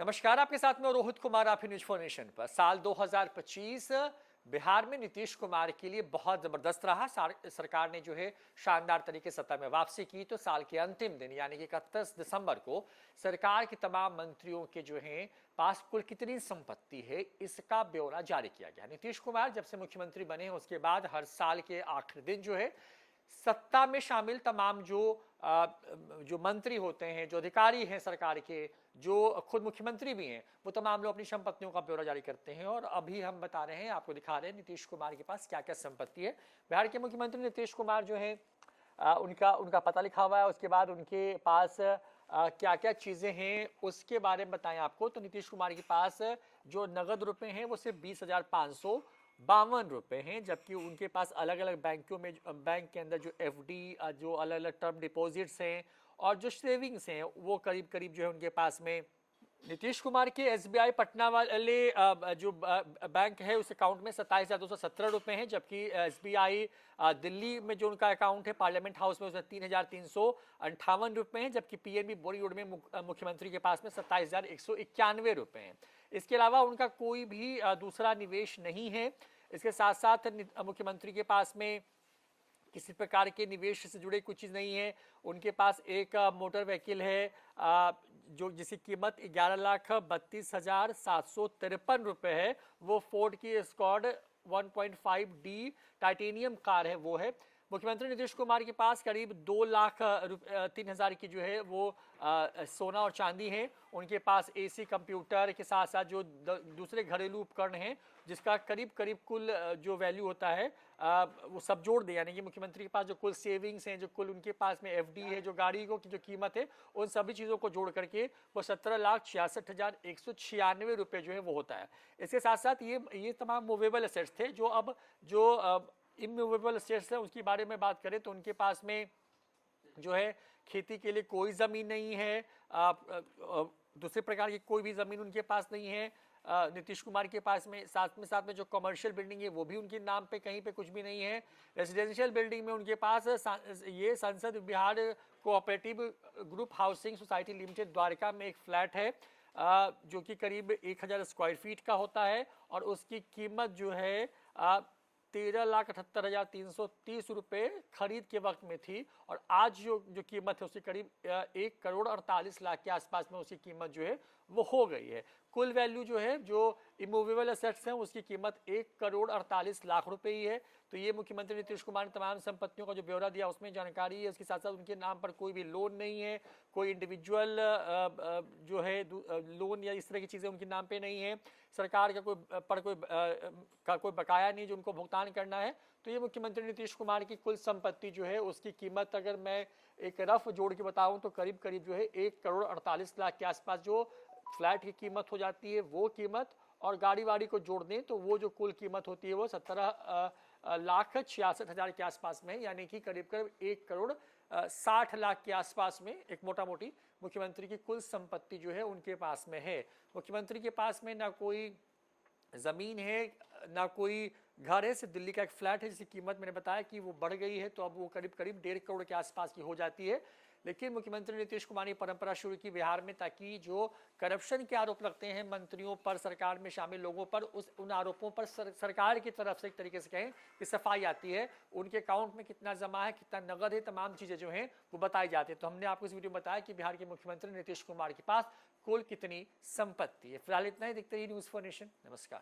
नमस्कार, आपके साथ में रोहित कुमार, आप न्यूज फॉर नेशन पर। साल 2025 बिहार में नीतीश कुमार के लिए बहुत जबरदस्त रहा। सरकार ने जो है शानदार तरीके से सत्ता में वापसी की। तो साल के अंतिम दिन यानी कि 31 दिसंबर को सरकार के तमाम मंत्रियों के जो है पास कुल कितनी संपत्ति है इसका ब्यौरा जारी किया गया। नीतीश कुमार जब से मुख्यमंत्री बने हैं उसके बाद हर साल के आखिरी दिन जो है सत्ता में शामिल तमाम जो मंत्री होते हैं, जो अधिकारी हैं सरकार के, जो खुद मुख्यमंत्री भी हैं, वो तमाम लोग अपनी संपत्तियों का ब्यौरा जारी करते हैं। और अभी हम बता रहे हैं, आपको दिखा रहे हैं नीतीश कुमार के पास क्या क्या संपत्ति है। बिहार के मुख्यमंत्री नीतीश कुमार जो है उनका पता लिखा हुआ है। उसके बाद उनके पास क्या क्या चीजें हैं उसके बारे में बताएं आपको। तो नीतीश कुमार के पास जो नगद रुपए हैं वो सिर्फ 20,552 रुपए हैं, जबकि उनके पास अलग अलग बैंक के अंदर जो एफडी, जो अलग अलग टर्म डिपॉजिट्स हैं और जो सेविंग्स हैं वो करीब करीब जो है उनके पास में। नीतीश कुमार के एसबीआई पटना वाले जो बैंक है उस अकाउंट में 27,217 रुपए हैं, जबकि एसबीआई दिल्ली में जो उनका अकाउंट है पार्लियामेंट हाउस में उसमें 3,358 रुपए हैं, जबकि पीएनबी बॉलीवुड में मुख्यमंत्री के पास में 27,191 रुपए हैं। इसके अलावा उनका कोई भी दूसरा निवेश नहीं है। इसके साथ साथ मुख्यमंत्री के पास में किसी प्रकार के निवेश से जुड़े कुछ चीज़ नहीं है। उनके पास एक मोटर व्हीकल है जो जिसकी कीमत 11,32,753 रुपए है। वो फोर्ड की एस्कॉर्ड 1.5D टाइटेनियम कार है, वो है। मुख्यमंत्री नीतीश कुमार के पास करीब 2,03,000 की जो है वो सोना और चांदी है। उनके पास एसी, कंप्यूटर के साथ साथ जो दूसरे घरेलू उपकरण हैं जिसका करीब करीब कुल जो वैल्यू होता है वो सब जोड़ दे, यानी कि मुख्यमंत्री के पास जो कुल सेविंग्स हैं, जो कुल उनके पास में एफडी है, जो गाड़ी की जो कीमत है, उन सभी चीज़ों को जोड़ करके वो 17,66,196 रुपये जो है वो होता है। इसके साथ साथ ये तमाम मूवेबल एसेट्स थे। जो अब जो इमूवेबल एसेट्स है उसके बारे में बात करें तो उनके पास में जो है खेती के लिए कोई ज़मीन नहीं है, दूसरे प्रकार की कोई भी ज़मीन उनके पास नहीं है। नीतीश कुमार के पास में साथ में जो कमर्शियल बिल्डिंग है वो भी उनके नाम पे कहीं पे कुछ भी नहीं है। रेजिडेंशियल बिल्डिंग में उनके पास ये संसद Bihar cooperative group housing society limited Dwarka में एक फ्लैट है जो कि करीब 1,000 स्क्वायर फीट का होता है और उसकी कीमत जो है 13,78,330 रुपये खरीद के वक्त में थी और आज जो कीमत है उसकी करीब 1,48,00,000 के आसपास में उसकी कीमत जो है वो हो गई है। कुल वैल्यू जो है जो इमूवेबल एसेट्स हैं उसकी कीमत 1,48,00,000 रुपये ही है। तो ये मुख्यमंत्री नीतीश कुमार ने तमाम संपत्तियों का जो ब्यौरा दिया उसमें जानकारी है। इसके साथ साथ उनके नाम पर कोई भी लोन नहीं है, कोई इंडिविजुअल जो है लोन या इस तरह की चीज़ें उनके नाम पे नहीं है। सरकार का कोई बकाया नहीं जो उनको भुगतान करना है। तो ये मुख्यमंत्री नीतीश कुमार की कुल संपत्ति जो है उसकी कीमत अगर मैं एक रफ जोड़ के बताऊं तो करीब करीब जो है 1,48,00,000 के आसपास जो फ्लैट की कीमत हो जाती है वो कीमत, और गाड़ी वाड़ी को जोड़ दें तो वो जो कुल कीमत होती है वो 17,66,000 के आसपास में, यानी कि करीब करीब 1,60,00,000 के आसपास में एक मोटा मोटी मुख्यमंत्री की कुल संपत्ति जो है उनके पास में है। मुख्यमंत्री के पास में ना कोई ज़मीन है ना कोई घर है, सिर्फ दिल्ली का एक फ्लैट है जिसकी कीमत मैंने बताया कि वो बढ़ गई है, तो अब वो करीब करीब 1.5 करोड़ के आसपास की हो जाती है। लेकिन मुख्यमंत्री नीतीश कुमार ने परंपरा शुरू की बिहार में ताकि जो करप्शन के आरोप लगते हैं मंत्रियों पर, सरकार में शामिल लोगों पर, उन आरोपों पर सरकार की तरफ से एक तरीके से कहें कि सफाई आती है। उनके अकाउंट में कितना जमा है, कितना नगद है, तमाम चीज़ें जो हैं वो बताई जाती है। तो हमने आपको इस वीडियो में बताया कि बिहार के मुख्यमंत्री नीतीश कुमार के पास कुल कितनी संपत्ति है। फिलहाल इतना ही, देखते रहिए न्यूज़ फॉर नेशन। नमस्कार।